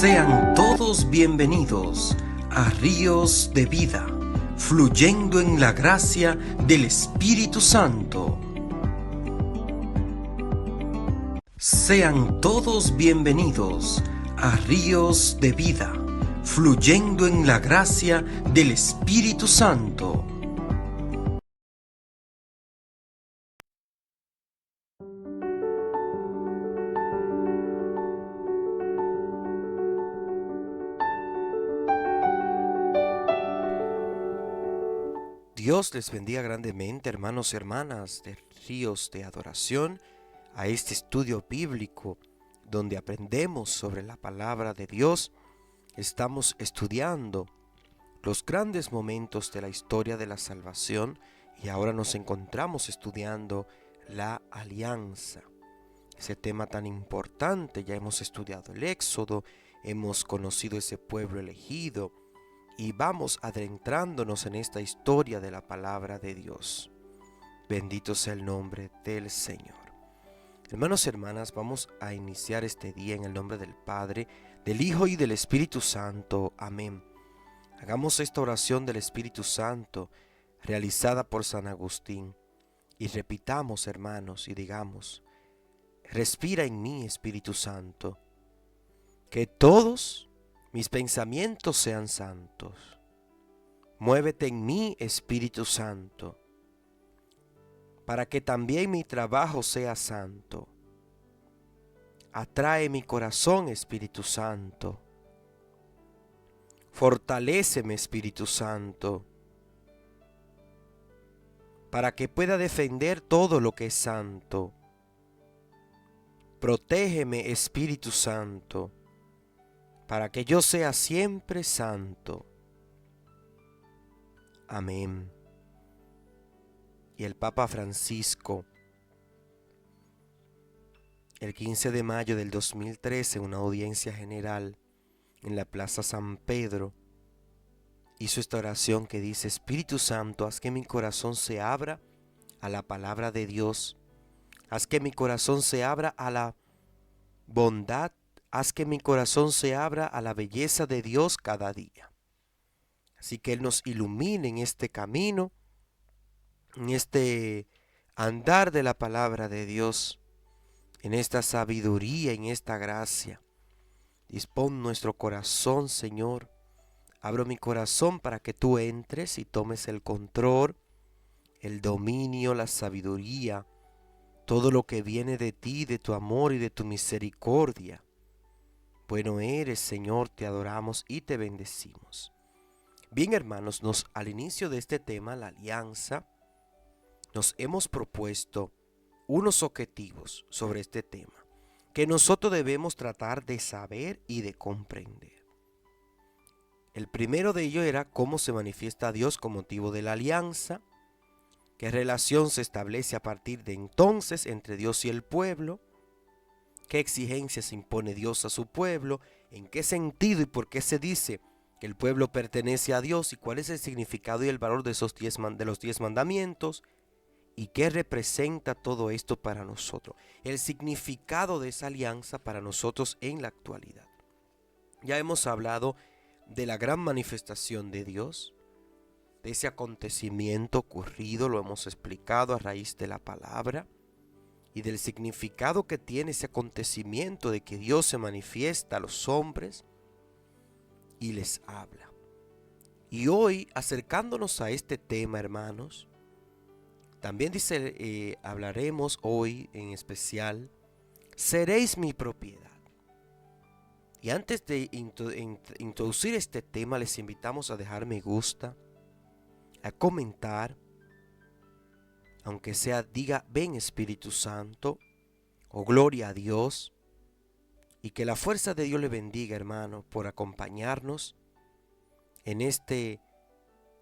Sean todos bienvenidos a Ríos de Vida, fluyendo en la gracia del Espíritu Santo. Sean todos bienvenidos a Ríos de Vida, fluyendo en la gracia del Espíritu Santo. Dios les bendiga grandemente, hermanos y hermanas de Ríos de Adoración, a este estudio bíblico donde aprendemos sobre la palabra de Dios. Estamos estudiando los grandes momentos de la historia de la salvación y ahora nos encontramos estudiando la alianza. Ese tema tan importante, ya hemos estudiado el Éxodo, hemos conocido ese pueblo elegido, y vamos adentrándonos en esta historia de la palabra de Dios. Bendito sea el nombre del Señor. Hermanos y hermanas, vamos a iniciar este día en el nombre del Padre, del Hijo y del Espíritu Santo. Amén. Hagamos esta oración del Espíritu Santo, realizada por San Agustín, y repitamos, hermanos, y digamos: respira en mí, Espíritu Santo, que todos mis pensamientos sean santos. Muévete en mí, Espíritu Santo, para que también mi trabajo sea santo. Atrae mi corazón, Espíritu Santo. Fortaléceme, Espíritu Santo, para que pueda defender todo lo que es santo. Protégeme, Espíritu Santo, para que yo sea siempre santo. Amén. Y el Papa Francisco, el 15 de mayo del 2013, en una audiencia general en la Plaza San Pedro, hizo esta oración que dice: Espíritu Santo, haz que mi corazón se abra a la palabra de Dios, haz que mi corazón se abra a la bondad, haz que mi corazón se abra a la belleza de Dios cada día. Así que Él nos ilumine en este camino, en este andar de la palabra de Dios, en esta sabiduría, en esta gracia. Dispón nuestro corazón, Señor. Abro mi corazón para que tú entres y tomes el control, el dominio, la sabiduría, todo lo que viene de ti, de tu amor y de tu misericordia. Bueno eres, Señor, te adoramos y te bendecimos. Bien, hermanos, al inicio de este tema, la alianza, nos hemos propuesto unos objetivos sobre este tema que nosotros debemos tratar de saber y de comprender. El primero de ellos era cómo se manifiesta Dios con motivo de la alianza, qué relación se establece a partir de entonces entre Dios y el pueblo, qué exigencias impone Dios a su pueblo, en qué sentido y por qué se dice que el pueblo pertenece a Dios y cuál es el significado y el valor de los 10 mandamientos y qué representa todo esto para nosotros, el significado de esa alianza para nosotros en la actualidad. Ya hemos hablado de la gran manifestación de Dios, de ese acontecimiento ocurrido, lo hemos explicado a raíz de la palabra, y del significado que tiene ese acontecimiento de que Dios se manifiesta a los hombres y les habla. Y hoy, acercándonos a este tema, hermanos, también hablaremos hoy en especial: seréis mi propiedad. Y antes de introducir este tema, les invitamos a dejar me gusta, a comentar, aunque sea diga ven Espíritu Santo o gloria a Dios, y que la fuerza de Dios le bendiga, hermano, por acompañarnos en este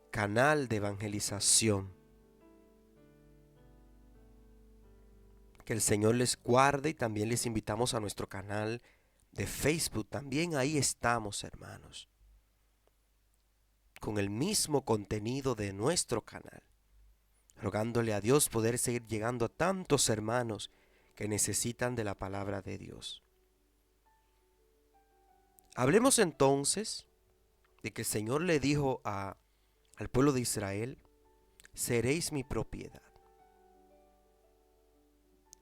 canal de evangelización. Que el Señor les guarde, y también les invitamos a nuestro canal de Facebook. También ahí estamos, hermanos, con el mismo contenido de nuestro canal, rogándole a Dios poder seguir llegando a tantos hermanos que necesitan de la palabra de Dios. Hablemos entonces de que el Señor le dijo al pueblo de Israel: seréis mi propiedad.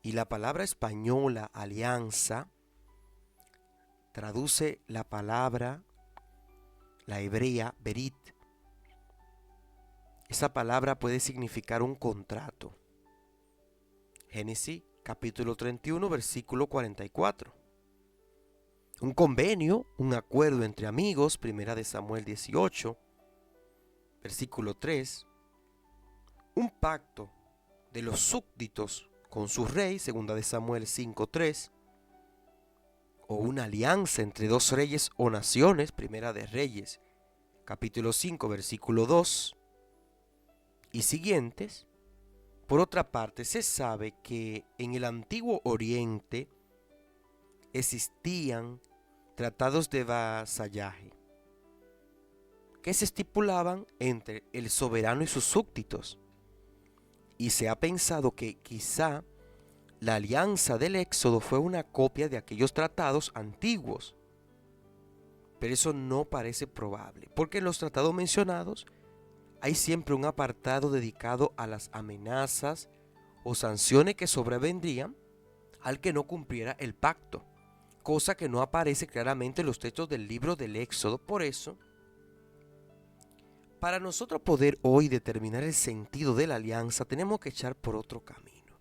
Y la palabra española alianza traduce la palabra, la hebrea, berit. Esa palabra puede significar un contrato. Génesis capítulo 31, versículo 44. Un convenio, un acuerdo entre amigos, primera de Samuel 18, versículo 3. Un pacto de los súbditos con su rey, segunda de Samuel 5:3, o una alianza entre dos reyes o naciones, primera de Reyes, capítulo 5, versículo 2 y siguientes. Por otra parte, se sabe que en el Antiguo Oriente existían tratados de vasallaje que se estipulaban entre el soberano y sus súbditos. Y se ha pensado que quizá la alianza del Éxodo fue una copia de aquellos tratados antiguos. Pero eso no parece probable, porque en los tratados mencionados hay siempre un apartado dedicado a las amenazas o sanciones que sobrevendrían al que no cumpliera el pacto, cosa que no aparece claramente en los textos del libro del Éxodo. Por eso, para nosotros poder hoy determinar el sentido de la alianza, tenemos que echar por otro camino.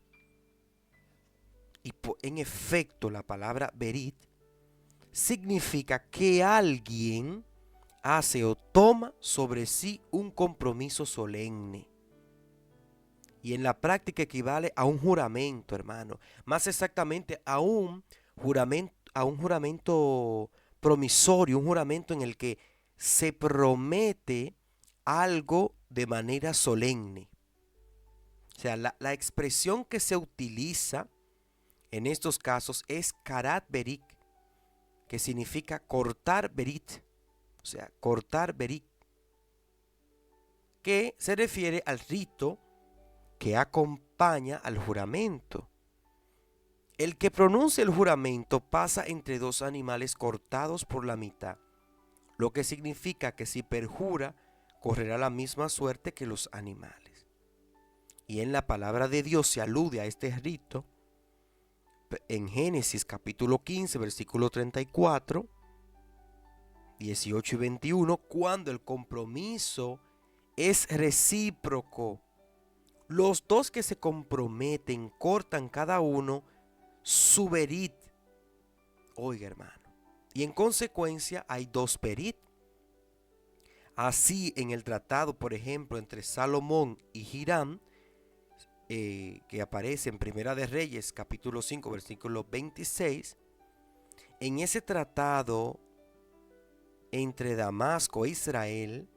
Y en efecto, la palabra berit significa que alguien hace o toma sobre sí un compromiso solemne. Y en la práctica equivale a un juramento, hermano. Más exactamente a un juramento promisorio, un juramento en el que se promete algo de manera solemne. O sea, la expresión que se utiliza en estos casos es karat berit, que significa cortar berit, o sea, cortar berit, que se refiere al rito que acompaña al juramento. El que pronuncia el juramento pasa entre dos animales cortados por la mitad, lo que significa que si perjura, correrá la misma suerte que los animales. Y en la palabra de Dios se alude a este rito en Génesis capítulo 15, versículo 34, 18 y 21, cuando el compromiso es recíproco. Los dos que se comprometen cortan cada uno su berit. Oiga, hermano. Y en consecuencia hay dos berit. Así en el tratado, por ejemplo, entre Salomón y Hiram, que aparece en Primera de Reyes, capítulo 5, versículo 26, en ese tratado entre Damasco e Israel,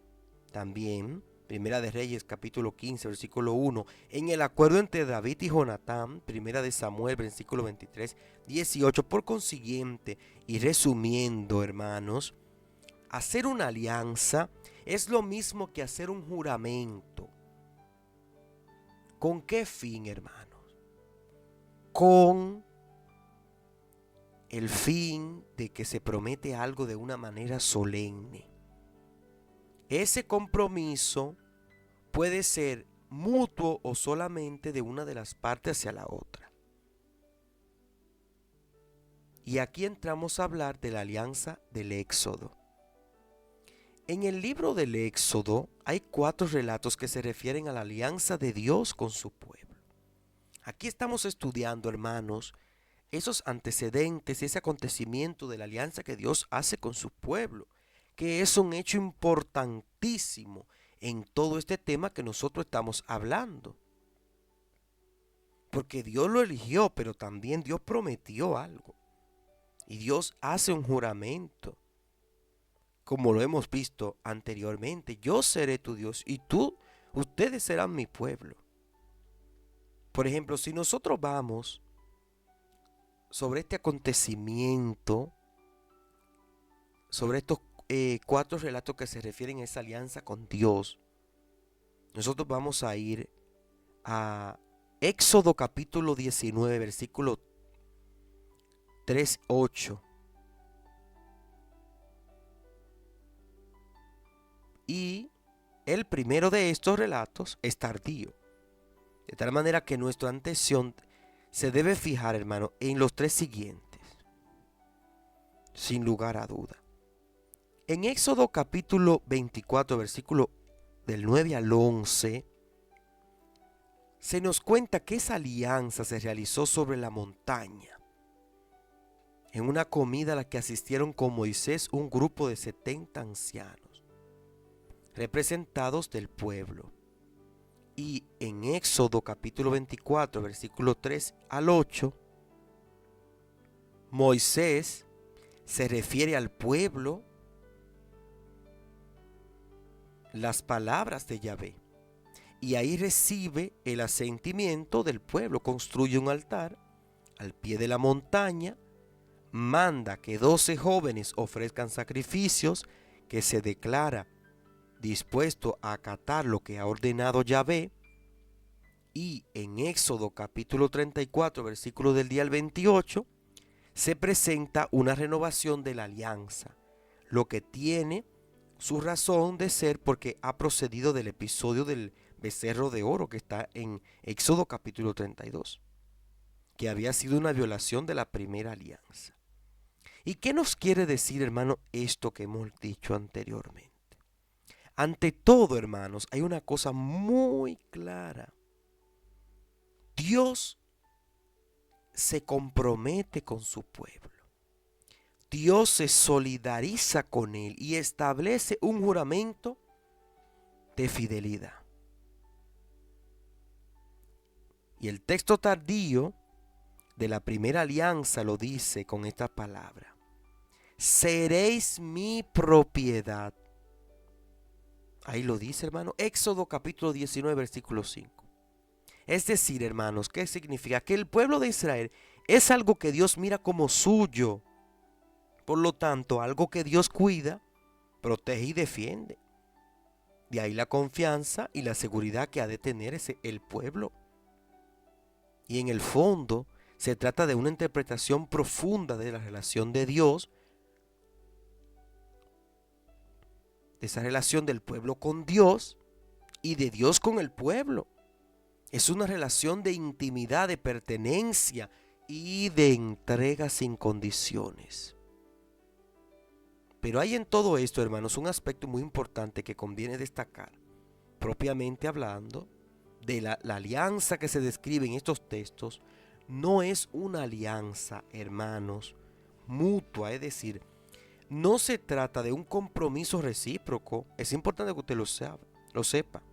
también, Primera de Reyes, capítulo 15, versículo 1, en el acuerdo entre David y Jonatán, Primera de Samuel, versículo 23, 18, por consiguiente, y resumiendo, hermanos, hacer una alianza es lo mismo que hacer un juramento. ¿Con qué fin, hermanos? Con el fin de que se promete algo de una manera solemne. Ese compromiso puede ser mutuo o solamente de una de las partes hacia la otra. Y aquí entramos a hablar de la alianza del Éxodo. En el libro del Éxodo hay 4 relatos que se refieren a la alianza de Dios con su pueblo. Aquí estamos estudiando, hermanos, esos antecedentes, ese acontecimiento de la alianza que Dios hace con su pueblo, que es un hecho importantísimo en todo este tema que nosotros estamos hablando. Porque Dios lo eligió, pero también Dios prometió algo. Y Dios hace un juramento. Como lo hemos visto anteriormente, yo seré tu Dios y ustedes serán mi pueblo. Por ejemplo, si nosotros vamos sobre este acontecimiento, sobre estos 4 relatos que se refieren a esa alianza con Dios, nosotros vamos a ir a Éxodo capítulo 19, versículo 3, 8. y el primero de estos relatos es tardío. De tal manera que nuestra atención se debe fijar, hermano, en los tres siguientes, sin lugar a duda. En Éxodo capítulo 24, versículo del 9 al 11, se nos cuenta que esa alianza se realizó sobre la montaña, en una comida a la que asistieron con Moisés un grupo de 70 ancianos, representados del pueblo. Y en Éxodo capítulo 24, versículo 3 al 8, Moisés se refiere al pueblo las palabras de Yahvé. Y ahí recibe el asentimiento del pueblo, construye un altar al pie de la montaña, manda que 12 jóvenes ofrezcan sacrificios, que se declara dispuesto a acatar lo que ha ordenado Yahvé. Y en Éxodo capítulo 34, versículo del día al 28, se presenta una renovación de la alianza, lo que tiene su razón de ser porque ha procedido del episodio del becerro de oro que está en Éxodo capítulo 32, que había sido una violación de la primera alianza. ¿Y qué nos quiere decir, hermano, esto que hemos dicho anteriormente? Ante todo, hermanos, hay una cosa muy clara. Dios se compromete con su pueblo. Dios se solidariza con él y establece un juramento de fidelidad. Y el texto tardío de la primera alianza lo dice con esta palabra: seréis mi propiedad. Ahí lo dice, hermano, Éxodo capítulo 19, versículo 5. Es decir, hermanos, ¿qué significa? Que el pueblo de Israel es algo que Dios mira como suyo. Por lo tanto, algo que Dios cuida, protege y defiende. De ahí la confianza y la seguridad que ha de tener el pueblo. Y en el fondo se trata de una interpretación profunda de la relación de Dios, de esa relación del pueblo con Dios y de Dios con el pueblo. Es una relación de intimidad, de pertenencia y de entrega sin condiciones. Pero hay en todo esto, hermanos, un aspecto muy importante que conviene destacar. Propiamente hablando, de la alianza que se describe en estos textos, no es una alianza, hermanos, mutua, es decir, no se trata de un compromiso recíproco, es importante que usted lo sepa,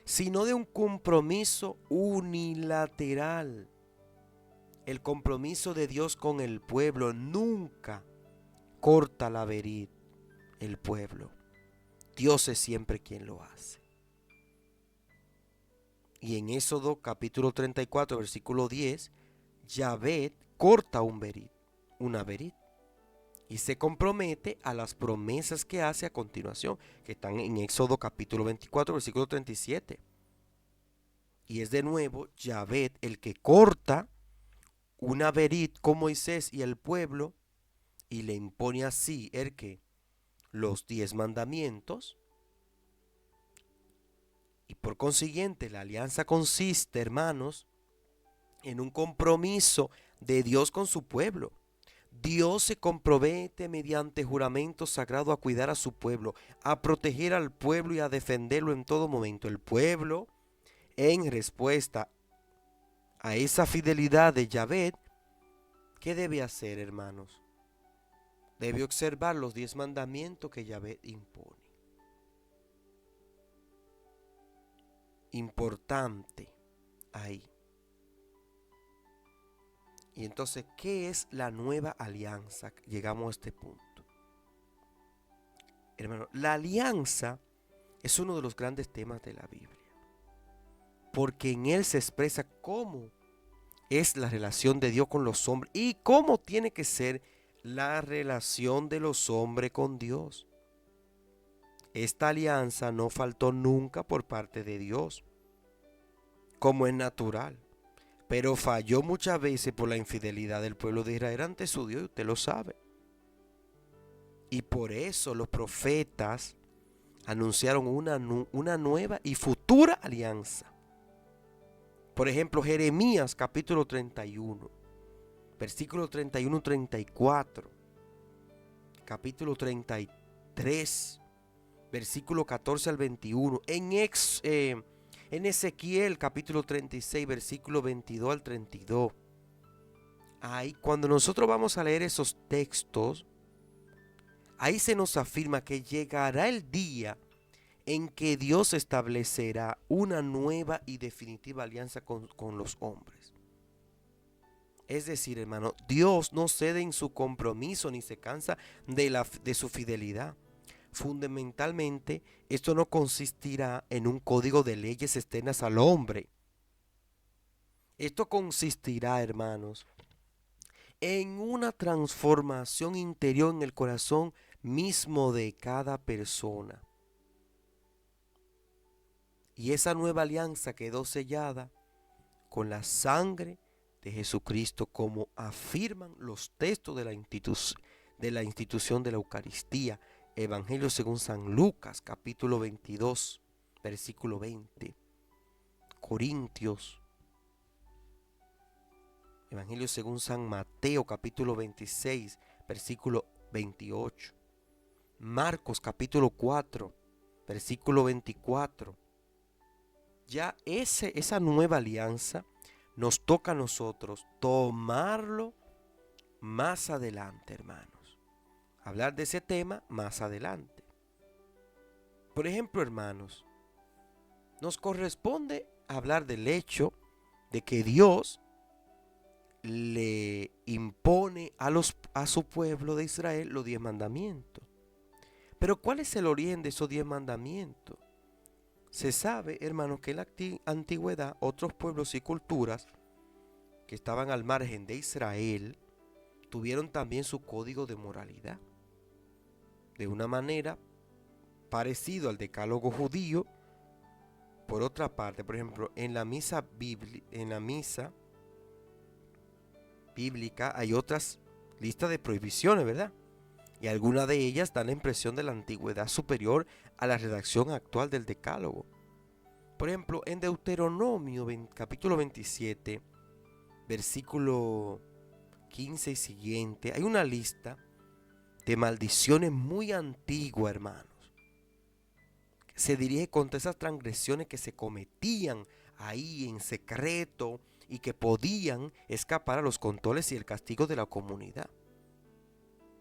sino de un compromiso unilateral. El compromiso de Dios con el pueblo nunca corta la verid, el pueblo. Dios es siempre quien lo hace. Y en Éxodo capítulo 34, versículo 10, Yahvé corta una verid, y se compromete a las promesas que hace a continuación, que están en Éxodo capítulo 24, versículo 37. Y es de nuevo Yahvé el que corta una verid con Moisés y el pueblo, y le impone así los 10 mandamientos. Y por consiguiente la alianza consiste, hermanos, en un compromiso de Dios con su pueblo. Dios se compromete mediante juramento sagrado a cuidar a su pueblo, a proteger al pueblo y a defenderlo en todo momento. El pueblo, en respuesta a esa fidelidad de Yahvé, ¿qué debe hacer, hermanos? Debe observar los 10 mandamientos que Yahvé impone. Importante ahí. Y entonces, ¿qué es la nueva alianza? Llegamos a este punto. Hermano, la alianza es uno de los grandes temas de la Biblia, porque en él se expresa cómo es la relación de Dios con los hombres y cómo tiene que ser la relación de los hombres con Dios. Esta alianza no faltó nunca por parte de Dios, como es natural, pero falló muchas veces por la infidelidad del pueblo de Israel ante su Dios, y usted lo sabe. Y por eso los profetas anunciaron una nueva y futura alianza. Por ejemplo, Jeremías capítulo 31, versículo 31-34, capítulo 33, versículo 14 al 21, en Ezequiel capítulo 36, versículo 22 al 32. Ahí, cuando nosotros vamos a leer esos textos, ahí se nos afirma que llegará el día en que Dios establecerá una nueva y definitiva alianza con los hombres. Es decir, hermano, Dios no cede en su compromiso ni se cansa de su fidelidad. Fundamentalmente, esto no consistirá en un código de leyes externas al hombre. Esto consistirá, hermanos, en una transformación interior en el corazón mismo de cada persona. Y esa nueva alianza quedó sellada con la sangre de Jesucristo, como afirman los textos de la institución de la Eucaristía. Evangelio según San Lucas, capítulo 22, versículo 20. Corintios. Evangelio según San Mateo, capítulo 26, versículo 28. Marcos, capítulo 4, versículo 24. Ya esa nueva alianza nos toca a nosotros tomarlo más adelante, hermanos. Hablar de ese tema más adelante. Por ejemplo, hermanos, nos corresponde hablar del hecho de que Dios le impone a su pueblo de Israel los 10 mandamientos. Pero ¿cuál es el origen de esos 10 mandamientos? Se sabe, hermanos, que en la antigüedad otros pueblos y culturas que estaban al margen de Israel tuvieron también su código de moralidad. De una manera parecido al decálogo judío. Por otra parte, por ejemplo, en la misa bíblica hay otras listas de prohibiciones, ¿verdad? Y algunas de ellas dan la impresión de la antigüedad superior a la redacción actual del decálogo. Por ejemplo, en Deuteronomio capítulo 27, versículo 15 y siguiente, hay una lista de maldiciones muy antigua, hermanos. Se dirige contra esas transgresiones que se cometían ahí en secreto y que podían escapar a los controles y el castigo de la comunidad.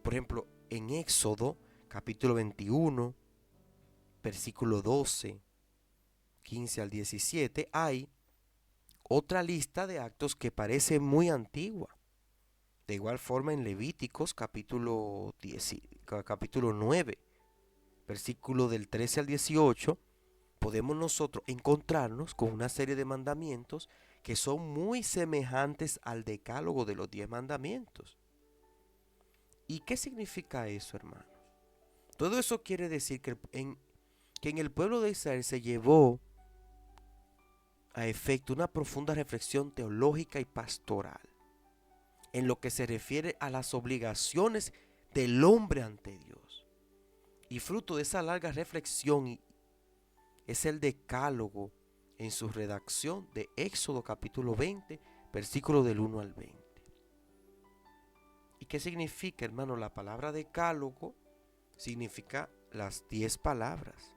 Por ejemplo, en Éxodo capítulo 21, versículo 12, 15 al 17, hay otra lista de actos que parece muy antigua. De igual forma en Levíticos capítulo 9, versículo del 13 al 18, podemos nosotros encontrarnos con una serie de mandamientos que son muy semejantes al decálogo de los 10 mandamientos. ¿Y qué significa eso, hermanos? Todo eso quiere decir que en el pueblo de Israel se llevó a efecto una profunda reflexión teológica y pastoral en lo que se refiere a las obligaciones del hombre ante Dios. Y fruto de esa larga reflexión es el decálogo en su redacción de Éxodo capítulo 20, versículo del 1 al 20. ¿Y qué significa, hermano? La palabra decálogo significa las 10 palabras.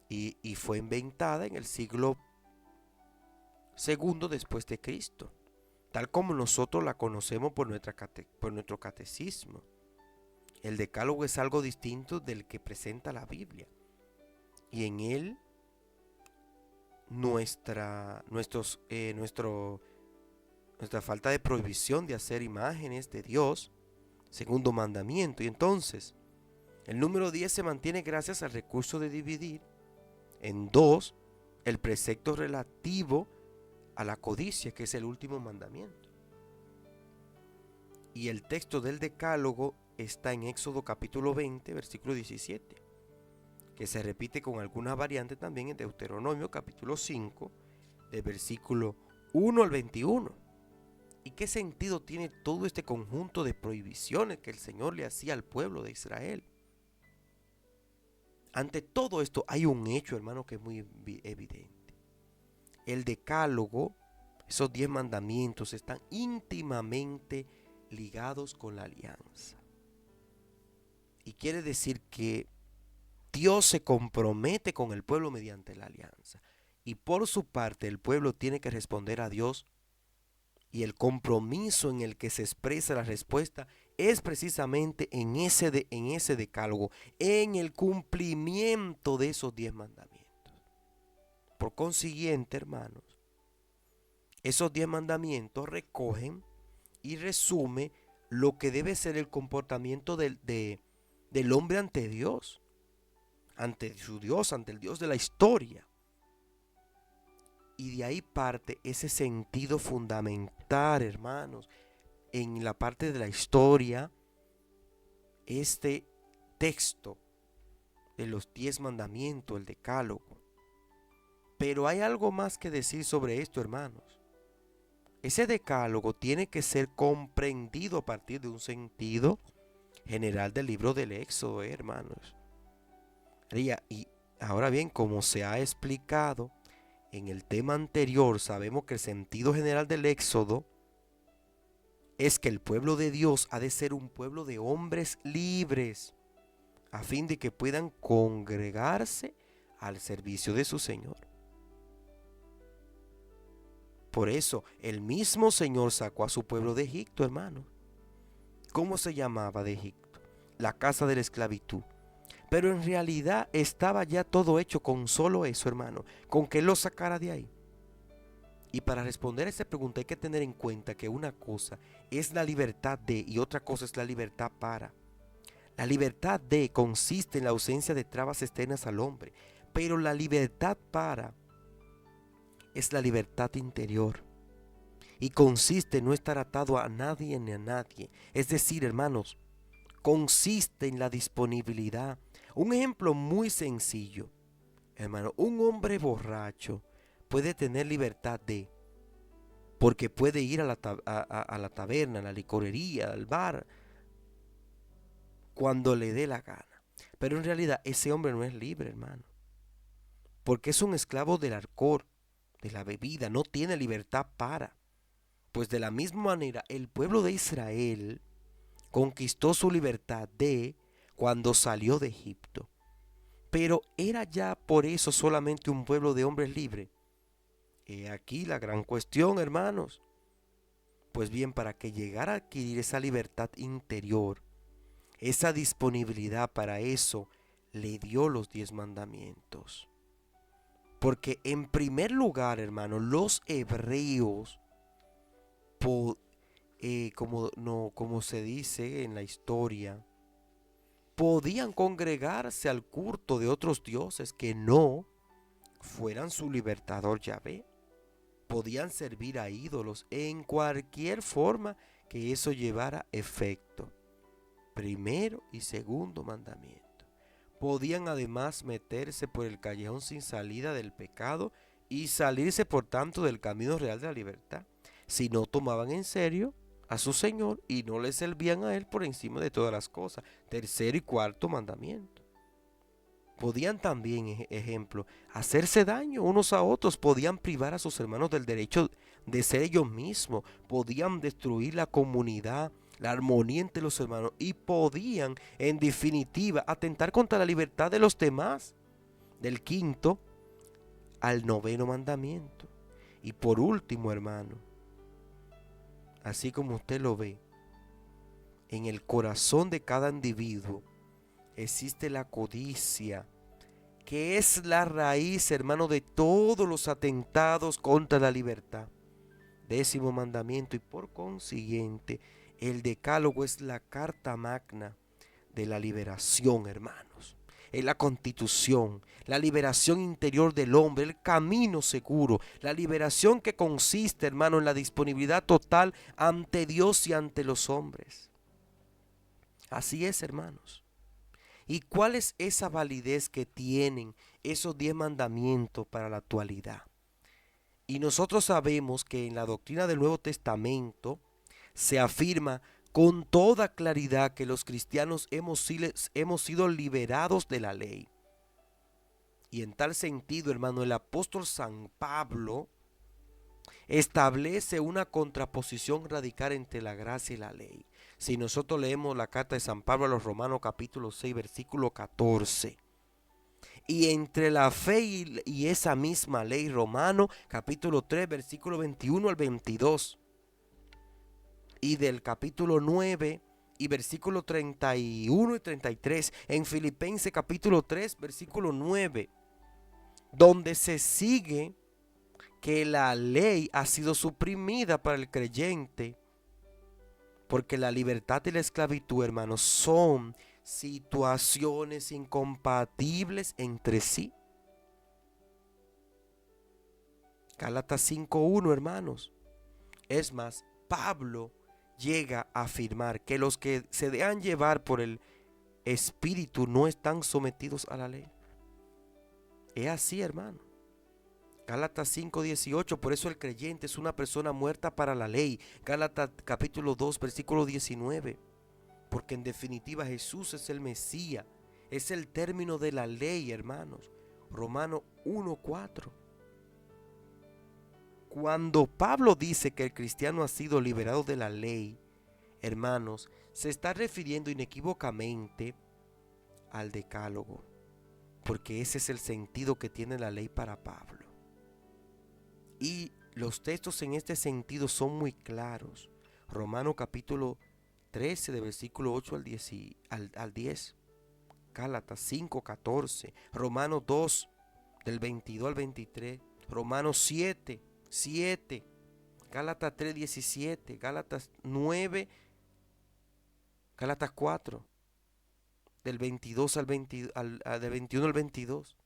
Y fue inventada en el siglo II después de Cristo, tal como nosotros la conocemos por nuestro catecismo. El decálogo es algo distinto del que presenta la Biblia. Y en él nuestra falta de prohibición de hacer imágenes de Dios, segundo mandamiento. Y entonces, el número 10 se mantiene gracias al recurso de dividir en 2 el precepto relativo a la codicia, que es el último mandamiento. Y el texto del decálogo está en Éxodo capítulo 20, versículo 17, que se repite con algunas variantes también en Deuteronomio capítulo 5, del versículo 1 al 21. ¿Y qué sentido tiene todo este conjunto de prohibiciones que el Señor le hacía al pueblo de Israel? ante todo esto hay un hecho, hermano, que es muy evidente. El decálogo, esos 10 mandamientos, están íntimamente ligados con la alianza. Y quiere decir que Dios se compromete con el pueblo mediante la alianza. Y por su parte el pueblo tiene que responder a Dios. Y el compromiso en el que se expresa la respuesta es precisamente en ese decálogo, en el cumplimiento de esos 10 mandamientos. Por consiguiente, hermanos, esos 10 mandamientos recogen y resumen lo que debe ser el comportamiento del hombre ante Dios, ante su Dios, ante el Dios de la historia. Y de ahí parte ese sentido fundamental, hermanos, en la parte de la historia, este texto de los 10 mandamientos, el decálogo. Pero hay algo más que decir sobre esto, hermanos. Ese decálogo tiene que ser comprendido a partir de un sentido general del libro del Éxodo, hermanos. Y ahora bien, como se ha explicado en el tema anterior, sabemos que el sentido general del Éxodo es que el pueblo de Dios ha de ser un pueblo de hombres libres, a fin de que puedan congregarse al servicio de su Señor. Por eso, el mismo Señor sacó a su pueblo de Egipto, hermano. ¿Cómo se llamaba de Egipto? La casa de la esclavitud. Pero en realidad estaba ya todo hecho con solo eso, hermano, con que lo sacara de ahí. Y para responder a esa pregunta hay que tener en cuenta que una cosa es la libertad de y otra cosa es la libertad para. La libertad de consiste en la ausencia de trabas externas al hombre, pero la libertad para es la libertad interior y consiste en no estar atado a nadie ni a nadie. Es decir, hermanos, consiste en la disponibilidad. Un ejemplo muy sencillo, hermano, un hombre borracho puede tener libertad de, porque puede ir a la taberna, a la licorería, al bar, cuando le dé la gana. Pero en realidad ese hombre no es libre, hermano, porque es un esclavo del alcohol, de la bebida, no tiene libertad para. Pues de la misma manera el pueblo de Israel conquistó su libertad de cuando salió de Egipto. Pero ¿era ya por eso solamente un pueblo de hombres libres? He aquí la gran cuestión, hermanos. Pues bien, para que llegara a adquirir esa libertad interior, esa disponibilidad para eso, le dio los 10 mandamientos. Porque en primer lugar, hermanos, los hebreos, como se dice en la historia, podían congregarse al culto de otros dioses que no fueran su libertador Yahvé. Podían servir a ídolos en cualquier forma que eso llevara efecto. Primero y segundo mandamiento. Podían además meterse por el callejón sin salida del pecado y salirse por tanto del camino real de la libertad, si no tomaban en serio a su Señor y no le servían a Él por encima de todas las cosas. Tercero y cuarto mandamiento. Podían también, ejemplo, hacerse daño unos a otros, podían privar a sus hermanos del derecho de ser ellos mismos, podían destruir la comunidad, la armonía entre los hermanos y podían, en definitiva, atentar contra la libertad de los demás, del quinto al noveno mandamiento. Y por último, hermano, así como usted lo ve, en el corazón de cada individuo existe la codicia, que es la raíz, hermano, de todos los atentados contra la libertad. Décimo mandamiento, y por consiguiente, el decálogo es la carta magna de la liberación, hermanos. Es la constitución, la liberación interior del hombre, el camino seguro, la liberación que consiste, hermano, en la disponibilidad total ante Dios y ante los hombres. Así es, hermanos. ¿Y cuál es esa validez que tienen esos 10 mandamientos para la actualidad? Y nosotros sabemos que en la doctrina del Nuevo Testamento se afirma con toda claridad que los cristianos hemos sido liberados de la ley. Y en tal sentido, hermano, el apóstol San Pablo establece una contraposición radical entre la gracia y la ley. Si nosotros leemos la carta de San Pablo a los Romanos capítulo 6, versículo 14, y entre la fe y esa misma ley, Romano capítulo 3, versículo 21 al 22, y del capítulo 9 y versículo 31 y 33, en Filipenses capítulo 3, versículo 9, donde se sigue que la ley ha sido suprimida para el creyente, porque la libertad y la esclavitud, hermanos, son situaciones incompatibles entre sí. Gálatas 5:1, hermanos. Es más, Pablo llega a afirmar que los que se dejan llevar por el Espíritu no están sometidos a la ley. Es así, hermano. Gálatas 5:18, por eso el creyente es una persona muerta para la ley. Gálatas capítulo 2, versículo 19, porque en definitiva Jesús es el Mesías, es el término de la ley, hermanos. Romanos 1:4. Cuando Pablo dice que el cristiano ha sido liberado de la ley, hermanos, se está refiriendo inequívocamente al decálogo, porque ese es el sentido que tiene la ley para Pablo. Y los textos en este sentido son muy claros. Romanos capítulo 13, de versículo 8 al 10. Gálatas 5:14. Romanos 2, del 22 al 23. Romanos 7:7. Gálatas 3:17. Gálatas 9. Gálatas 4, del 22 al 21 al 22.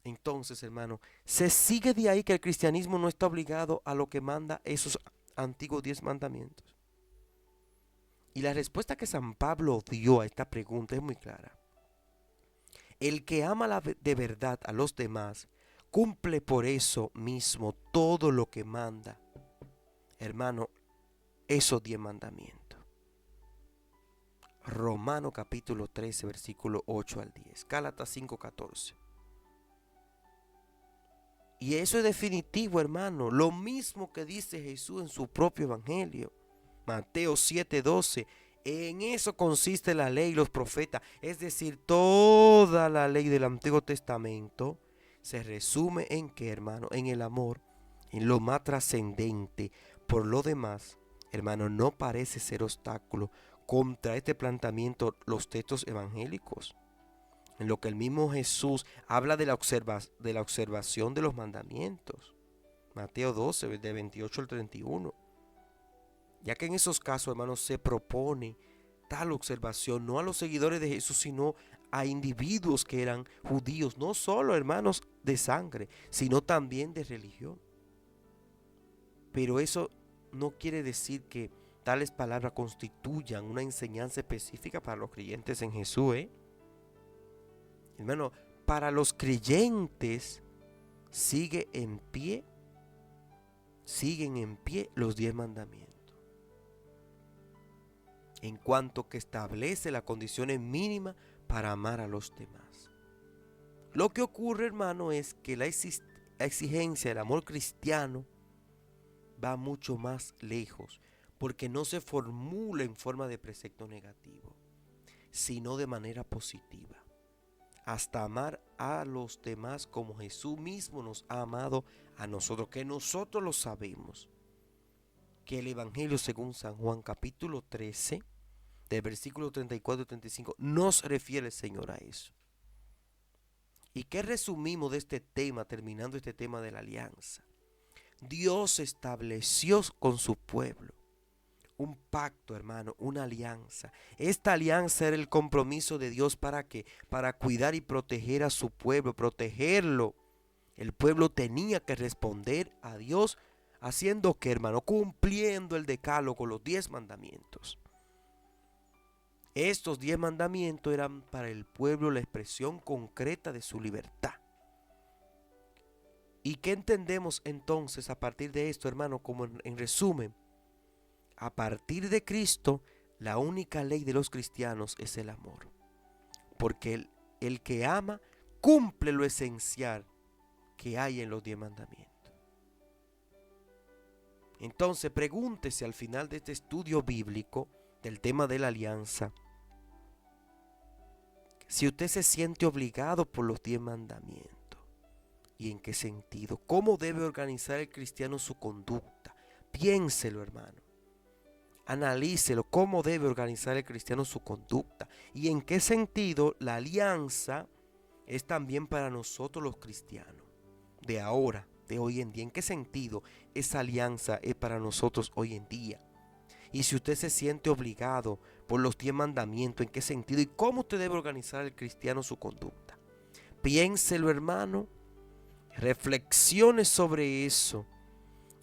Entonces, hermano, se sigue de ahí que el cristianismo no está obligado a lo que manda esos antiguos 10 mandamientos. Y la respuesta que San Pablo dio a esta pregunta es muy clara. El que ama de verdad a los demás, cumple por eso mismo todo lo que manda, hermano, esos 10 mandamientos. Romano capítulo 13, versículo 8 al 10. Gálatas 5:14. Y eso es definitivo, hermano. Lo mismo que dice Jesús en su propio evangelio. Mateo 7:12. En eso consiste la ley y los profetas. Es decir, toda la ley del Antiguo Testamento se resume en qué, hermano, en el amor, en lo más trascendente. Por lo demás, hermano, no parece ser obstáculo contra este planteamiento los textos evangélicos, en lo que el mismo Jesús habla de la observación de los mandamientos. Mateo 12, de 28 al 31. Ya que en esos casos, hermanos, se propone tal observación no a los seguidores de Jesús, sino a individuos que eran judíos, no solo hermanos de sangre, sino también de religión. Pero eso no quiere decir que tales palabras constituyan una enseñanza específica para los creyentes en Jesús, Hermano, para los creyentes siguen en pie los 10 mandamientos, en cuanto que establece las condiciones mínimas para amar a los demás. Lo que ocurre, hermano, es que la exigencia del amor cristiano va mucho más lejos, porque no se formula en forma de precepto negativo, sino de manera positiva, hasta amar a los demás como Jesús mismo nos ha amado a nosotros, que nosotros lo sabemos, que el Evangelio según San Juan capítulo 13, del versículo 34 y 35, nos refiere el Señor a eso. ¿Y qué resumimos de este tema, terminando este tema de la alianza? Dios estableció con su pueblo un pacto, hermano, una alianza. Esta alianza era el compromiso de Dios para qué, para cuidar y proteger a su pueblo, protegerlo. El pueblo tenía que responder a Dios haciendo qué, hermano, cumpliendo el decálogo, los 10 mandamientos. Estos 10 mandamientos eran para el pueblo la expresión concreta de su libertad. ¿Y qué entendemos entonces a partir de esto, hermano? Como en resumen, a partir de Cristo, la única ley de los cristianos es el amor. Porque el que ama cumple lo esencial que hay en los 10 mandamientos. Entonces pregúntese al final de este estudio bíblico del tema de la alianza, si usted se siente obligado por los 10 mandamientos. ¿Y en qué sentido? ¿Cómo debe organizar el cristiano su conducta? Piénselo, hermano. Analícelo. ¿Cómo debe organizar el cristiano su conducta? ¿Y en qué sentido la alianza es también para nosotros los cristianos? De ahora, de hoy en día. ¿En qué sentido esa alianza es para nosotros hoy en día? Y si usted se siente obligado por los 10 mandamientos, ¿en qué sentido? ¿Y cómo usted debe organizar el cristiano su conducta? Piénselo, hermano. Reflexione sobre eso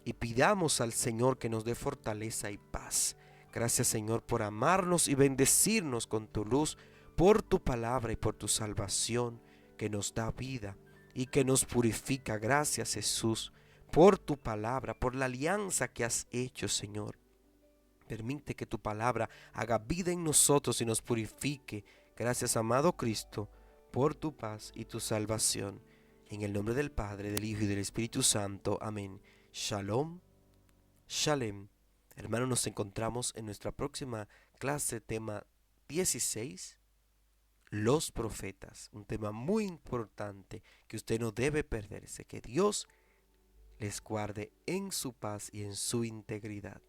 y pidamos al Señor que nos dé fortaleza y paz. Gracias, Señor, por amarnos y bendecirnos con tu luz, por tu palabra y por tu salvación que nos da vida y que nos purifica. Gracias, Jesús, por tu palabra, por la alianza que has hecho, Señor. Permite que tu palabra haga vida en nosotros y nos purifique. Gracias, amado Cristo, por tu paz y tu salvación. En el nombre del Padre, del Hijo y del Espíritu Santo. Amén. Shalom, shalem. Hermanos, nos encontramos en nuestra próxima clase, tema 16, los profetas. Un tema muy importante que usted no debe perderse. Que Dios les guarde en su paz y en su integridad.